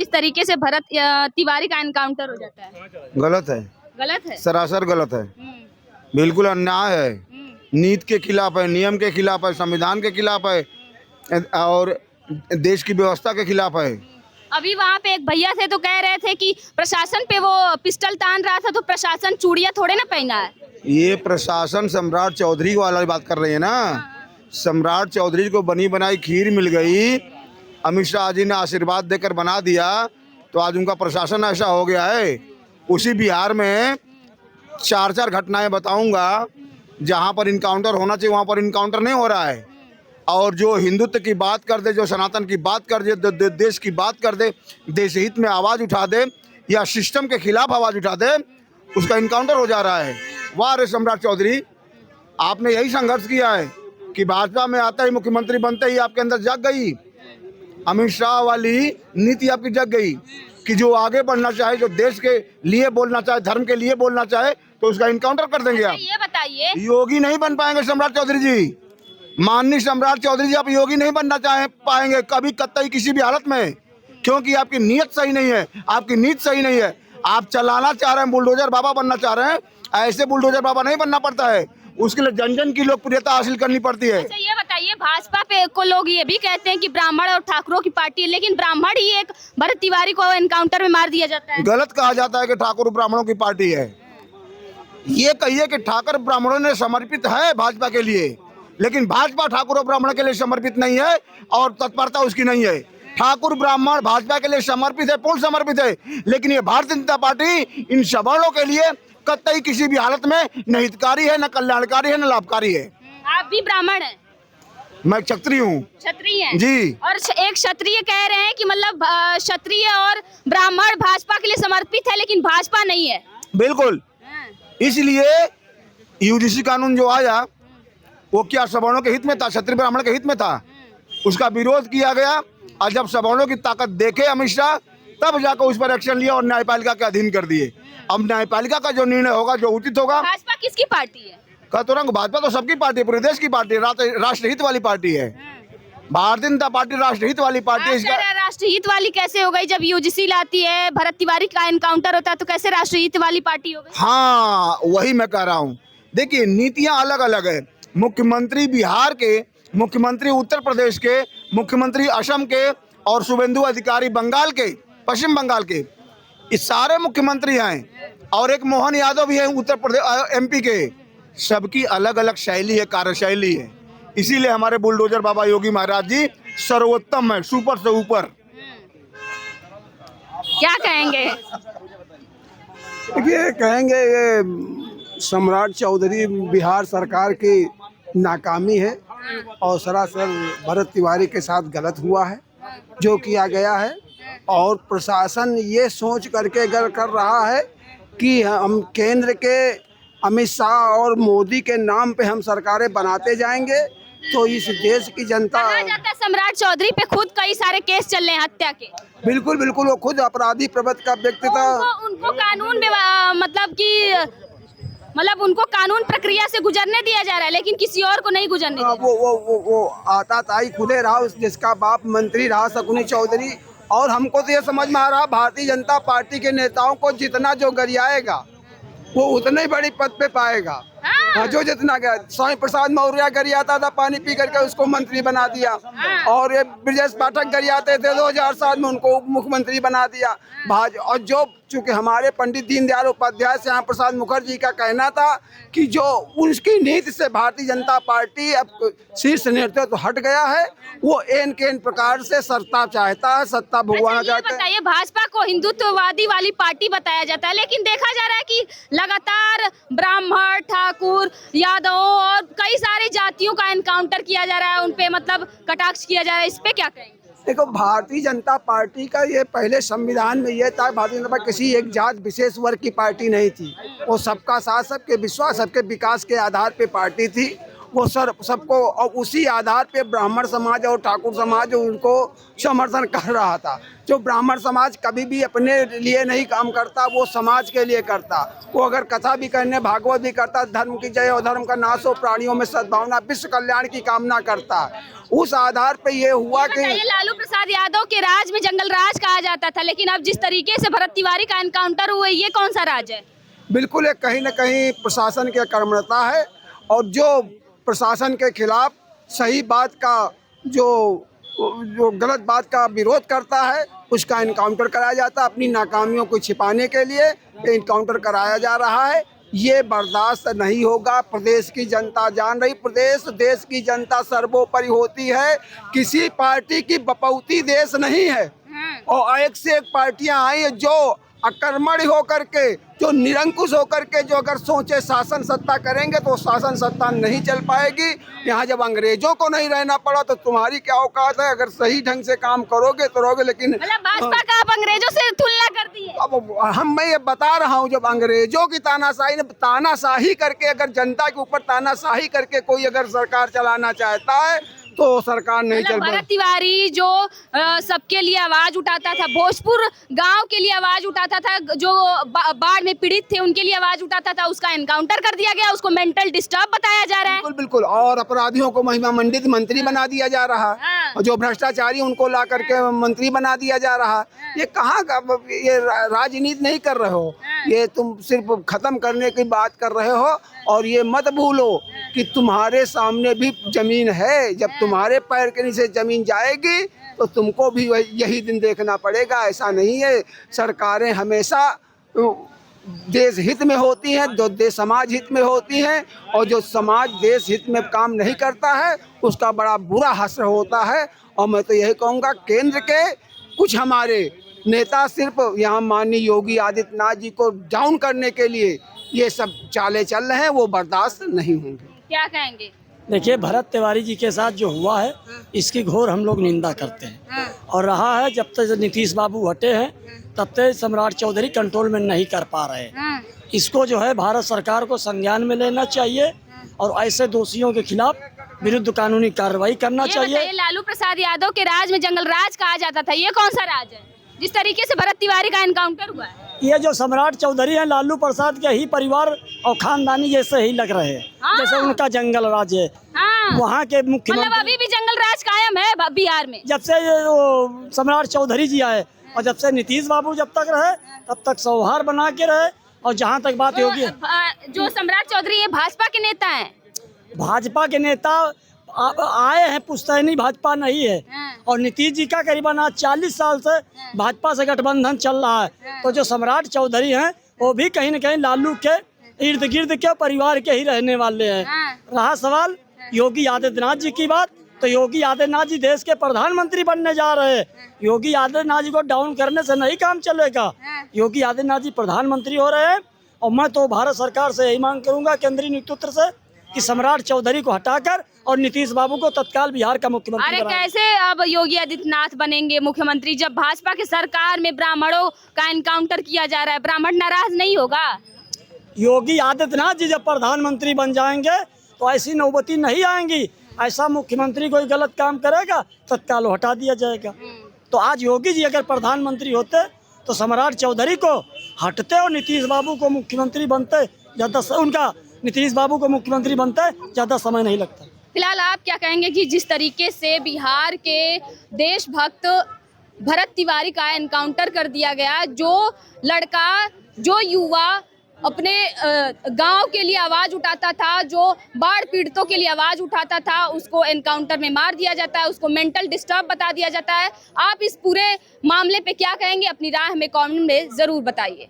इस तरीके से भरत तिवारी का एनकाउंटर हो जाता है? गलत है, गलत है। सरासर गलत है, बिल्कुल अन्याय है, नीति के खिलाफ है, नियम के खिलाफ है, संविधान के खिलाफ है और देश की व्यवस्था के खिलाफ है। अभी वहाँ पे एक भैया थे तो कह रहे थे कि प्रशासन पे वो पिस्टल तान रहा था, तो प्रशासन चूड़ियाँ थोड़े ना पहना है। ये प्रशासन सम्राट चौधरी वाला बात कर रही है ना। सम्राट चौधरी को बनी बनाई खीर मिल गई, अमित शाह जी ने आशीर्वाद देकर बना दिया, तो आज उनका प्रशासन ऐसा हो गया है। उसी बिहार में 4 घटनाएं बताऊंगा जहां पर इनकाउंटर होना चाहिए वहां पर इनकाउंटर नहीं हो रहा है। और जो हिंदुत्व की बात कर दे, जो सनातन की बात कर दे, देश की बात कर दे, देश हित में आवाज़ उठा दे या सिस्टम के खिलाफ आवाज़ उठा दे, उसका इनकाउंटर हो जा रहा है। वाह रे सम्राट चौधरी, आपने यही संघर्ष किया है कि भाजपा में आता ही मुख्यमंत्री बनते ही आपके अंदर जग गई अमित शाह वाली नीति, आपकी जग गई कि जो आगे बढ़ना चाहे, जो देश के लिए बोलना चाहे, धर्म के लिए बोलना चाहे, तो उसका इनकाउंटर कर देंगे आप। ये बताइए, योगी नहीं बन पाएंगे सम्राट चौधरी जी, माननीय सम्राट चौधरी जी, आप योगी नहीं बनना पाएंगे कभी कतई किसी भी हालत में, क्योंकि आपकी नीयत सही नहीं है, आपकी नीति सही नहीं है। आप चलाना चाह रहे हैं, बुलडोजर बाबा बनना चाह रहे हैं, ऐसे बुलडोजर बाबा नहीं बनना पड़ता है, उसके लिए जन जन की लोकप्रियता हासिल करनी पड़ती है। अच्छा ये बताइए, भाजपा पे को लोग ये भी कहते हैं कि ब्राह्मण और ठाकुरों की पार्टी है, लेकिन ब्राह्मण ही एक भरत तिवारी को एनकाउंटर में मार दिया जाता है। गलत कहा जाता है कि ठाकुर ब्राह्मणों की पार्टी है। ये कहिए कि ठाकुर ब्राह्मणों ने समर्पित है भाजपा के लिए, लेकिन भाजपा ठाकुर और ब्राह्मण के लिए समर्पित नहीं है और तत्परता उसकी नहीं है। ठाकुर ब्राह्मण भाजपा के लिए समर्पित है, पूर्ण समर्पित है, लेकिन ये भारतीय जनता पार्टी इन सवर्णों के लिए कतई किसी भी हालत में न हितकारी है, न कल्याणकारी है, न लाभकारी है। आप भी ब्राह्मण हैं? मैं क्षत्रिय हूँ। क्षत्रिय हैं जी। और एक क्षत्रिय कह रहे हैं कि मतलब क्षत्रिय और ब्राह्मण भाजपा के लिए समर्पित है, लेकिन भाजपा नहीं है। बिल्कुल, इसलिए यूजीसी कानून जो आया वो क्या सवर्णों के हित में था, क्षत्रिय ब्राह्मण के हित में था, उसका विरोध किया गया। और जब सवर्णों की ताकत देखे अमित शाह, तब जाकर उस पर एक्शन लिया और न्यायपालिका के अधीन कर दिए। अब न्यायपालिका का जो निर्णय होगा, जो उचित होगा। भाजपा किसकी पार्टी है? तुरंत भाजपा तो सबकी पार्टी है, पूरे देश की पार्टी है, राष्ट्रहित वाली पार्टी है। भारतीय जनता पार्टी राष्ट्रहित वाली पार्टी है। राष्ट्रहित वाली कैसे हो गई? जब यूजीसी लाती है, भरत तिवारी का एनकाउंटर होता है, तो कैसे राष्ट्रहित वाली पार्टी हो गई? हाँ, वही मैं कह रहा हूँ। देखिए, नीतियाँ अलग अलग है। मुख्यमंत्री बिहार के, मुख्यमंत्री उत्तर प्रदेश के, मुख्यमंत्री असम के और शुभेंदु अधिकारी बंगाल के, पश्चिम बंगाल के, इस सारे मुख्यमंत्री हैं। और एक मोहन यादव भी है उत्तर प्रदेश एमपी के। सबकी अलग अलग शैली है, कार्यशैली है। इसीलिए हमारे बुलडोजर बाबा योगी महाराज जी सर्वोत्तम है, सुपर से ऊपर। क्या कहेंगे? देखिए, कहेंगे ये सम्राट चौधरी बिहार सरकार की नाकामी है और सरासर भरत तिवारी के साथ गलत हुआ है जो किया गया है। और प्रशासन ये सोच करके अगर कर रहा है कि हम केंद्र के अमित शाह और मोदी के नाम पे हम सरकारें बनाते जाएंगे, तो इस देश की जनता। कहा जाता है सम्राट चौधरी पे खुद कई सारे केस चल रहे हैं हत्या के। बिल्कुल बिल्कुल, वो खुद अपराधी प्रवृत्ति का व्यक्ति था। उनको कानून मतलब उनको कानून प्रक्रिया से गुजरने दिया जा रहा है, लेकिन किसी और को नहीं गुजरने दिया। वो आताताई खुदे रहा, जिसका बाप मंत्री रहा शकुनी चौधरी। और हमको तो ये समझ में आ रहा, भारतीय जनता पार्टी के नेताओं को जितना जो गरियाएगा वो उतने ही बड़ी पद पे पाएगा। हाँ, जो जितना गया, स्वामी प्रसाद मौर्य गरियाता था, पानी पी करके उसको मंत्री बना दिया। और ये ब्रजेश पाठक गरियाते थे, 2007 में उनको उप मुख्यमंत्री बना दिया। और जो चूँकि हमारे पंडित दीनदयाल उपाध्याय श्यामा प्रसाद मुखर्जी का कहना था कि जो उनकी नीति से भारतीय जनता पार्टी अब शीर्ष नेतृत्व हट गया है, वो एन के एन प्रकार से सत्ता चाहता है, सत्ता भुगवाना चाहता है। बताइए, भाजपा को हिंदुत्ववादी वाली पार्टी बताया जाता है, लेकिन देखा जा रहा है कि लगातार ब्राह्मण, ठाकुर, यादव और कई सारी जातियों का एनकाउंटर किया जा रहा है, उनपे मतलब कटाक्ष किया जा रहा है। इस पे क्या कहेंगे? देखो, भारतीय जनता पार्टी का ये पहले संविधान में ये था, भारतीय जनता पार्टी किसी एक जात विशेष वर्ग की पार्टी नहीं थी। वो सबका साथ, सबके विश्वास, सबके विकास के आधार पे पार्टी थी। वो सबको, और उसी आधार पे ब्राह्मण समाज और ठाकुर समाज उनको समर्थन कर रहा था। जो ब्राह्मण समाज कभी भी अपने लिए नहीं काम करता, वो समाज के लिए करता। वो अगर कथा भी करने, भागवत भी करता, धर्म की जय और धर्म का नाश हो, प्राणियों में सद्भावना, विश्व कल्याण की कामना करता। उस आधार पे ये हुआ कि लालू प्रसाद यादव के राज में जंगल राज कहा जाता था, लेकिन अब जिस तरीके से भरत तिवारी का एनकाउंटर हुआ, ये कौन सा राज है? बिल्कुल, एक कहीं न कहीं प्रशासन की कर्मठता है, और जो प्रशासन के खिलाफ सही बात का, जो गलत बात का विरोध करता है, उसका इनकाउंटर कराया जाता है। अपनी नाकामियों को छिपाने के लिए इनकाउंटर कराया जा रहा है। ये बर्दाश्त नहीं होगा। प्रदेश की जनता जान रही, देश की जनता सर्वोपरि होती है। किसी पार्टी की बपौती देश नहीं है, और एक से एक पार्टियां आई है जो अकर्मण्य होकर के, जो निरंकुश होकर के, जो अगर सोचे शासन सत्ता करेंगे तो शासन सत्ता नहीं चल पाएगी। यहाँ जब अंग्रेजों को नहीं रहना पड़ा तो तुम्हारी क्या औकात है? अगर सही ढंग से काम करोगे तो रहोगे, लेकिन भाजपा का आप अंग्रेजों से तुलना कर दी है। अब मैं ये बता रहा हूँ, जब अंग्रेजों की तानाशाही करके, अगर जनता के ऊपर तानाशाही करके कोई अगर सरकार चलाना चाहता है तो सरकार नहीं चल पाएगी। भरत तिवारी जो सबके लिए आवाज उठाता था, भोजपुर गांव के लिए आवाज उठाता था, जो बाढ़ में पीड़ित थे उनके लिए आवाज उठाता था, उसका एनकाउंटर कर दिया गया, उसको मेंटल डिस्टर्ब बताया जा रहा है। बिल्कुल बिल्कुल, और अपराधियों को महिमा मंडित मंत्री बना दिया जा रहा है, और जो भ्रष्टाचारी उनको ला करके मंत्री बना दिया जा रहा है। ये कहाँ का, ये राजनीति नहीं कर रहे हो, ये तुम सिर्फ खत्म करने की बात कर रहे हो। और ये मत भूलो कि तुम्हारे सामने भी जमीन है। जब तुम्हारे पैर के नीचे जमीन जाएगी तो तुमको भी यही दिन देखना पड़ेगा। ऐसा नहीं है, सरकारें हमेशा देश हित में होती हैं, जो देश समाज हित में होती हैं, और जो समाज देश हित में काम नहीं करता है उसका बड़ा बुरा असर होता है। और मैं तो यही कहूँगा, केंद्र के कुछ हमारे नेता सिर्फ यहाँ माननीय योगी आदित्यनाथ जी को डाउन करने के लिए ये सब चाले चल रहे हैं, वो बर्दाश्त नहीं होंगे। क्या कहेंगे? देखिए, भरत तिवारी जी के साथ जो हुआ है इसकी घोर हम लोग निंदा करते हैं, और रहा है जब तक नीतीश बाबू हटे हैं तब तक सम्राट चौधरी कंट्रोलमेंट नहीं कर पा रहे। इसको जो है भारत सरकार को संज्ञान में लेना चाहिए, और ऐसे दोषियों के खिलाफ विरुद्ध कानूनी कार्रवाई करना चाहिए। लालू प्रसाद यादव के राज में जंगल राज कहा जाता था, ये कौन सा राज है जिस तरीके से भरत तिवारी का एनकाउंटर हुआ है? ये जो सम्राट चौधरी हैं, लालू प्रसाद के ही परिवार और खानदानी जैसे ही लग रहे हैं। जैसे उनका जंगल राज है, वहाँ के मुख्यमंत्री, अभी भी जंगल राज कायम है बिहार में। जब से सम्राट चौधरी जी आए, और जब से नीतीश बाबू जब तक रहे तब तक सौहार्द बना के रहे। और जहाँ तक बात होगी, जो सम्राट चौधरी है भाजपा के नेता हैं, भाजपा के नेता आए हैं, पुश्तैनी भाजपा नहीं है। और नीतीश जी का करीबन आज 40 साल से भाजपा से गठबंधन चल रहा है। तो जो सम्राट चौधरी हैं वो भी कहीं न कहीं लालू के इर्द गिर्द के परिवार के ही रहने वाले हैं। रहा सवाल योगी आदित्यनाथ जी की बात, तो योगी आदित्यनाथ जी देश के प्रधानमंत्री बनने जा रहे हैं। योगी आदित्यनाथ जी को डाउन करने से नहीं काम चलेगा। योगी आदित्यनाथ जी प्रधानमंत्री हो रहे हैं, और मैं तो भारत सरकार से यही मांग करूंगा, केंद्रीय नेतृत्व से, कि सम्राट चौधरी को हटाकर और नीतीश बाबू को तत्काल बिहार का मुख्यमंत्री। अरे कैसे अब योगी आदित्यनाथ बनेंगे मुख्यमंत्री जब भाजपा की सरकार में ब्राह्मणों का एनकाउंटर किया जा रहा है? ब्राह्मण नाराज नहीं होगा? योगी आदित्यनाथ जी जब प्रधानमंत्री बन जाएंगे तो ऐसी नौबती नहीं आएंगी। ऐसा मुख्यमंत्री कोई गलत काम करेगा तत्काल हटा दिया जाएगा। तो आज योगी जी अगर प्रधानमंत्री होते तो सम्राट चौधरी को हटते और नीतीश बाबू को मुख्यमंत्री बनते, नीतीश बाबू को मुख्यमंत्री बनते ज़्यादा समय नहीं लगता। फिलहाल आप क्या कहेंगे कि जिस तरीके से बिहार के देशभक्त भरत तिवारी का एनकाउंटर कर दिया गया, जो लड़का, जो युवा अपने गांव के लिए आवाज उठाता था, जो बाढ़ पीड़ितों के लिए आवाज उठाता था, उसको एनकाउंटर में मार दिया जाता है, उसको मेंटल डिस्टर्ब बता दिया जाता है। आप इस पूरे मामले पे क्या कहेंगे? अपनी राय हमें कमेंट में जरूर बताइए।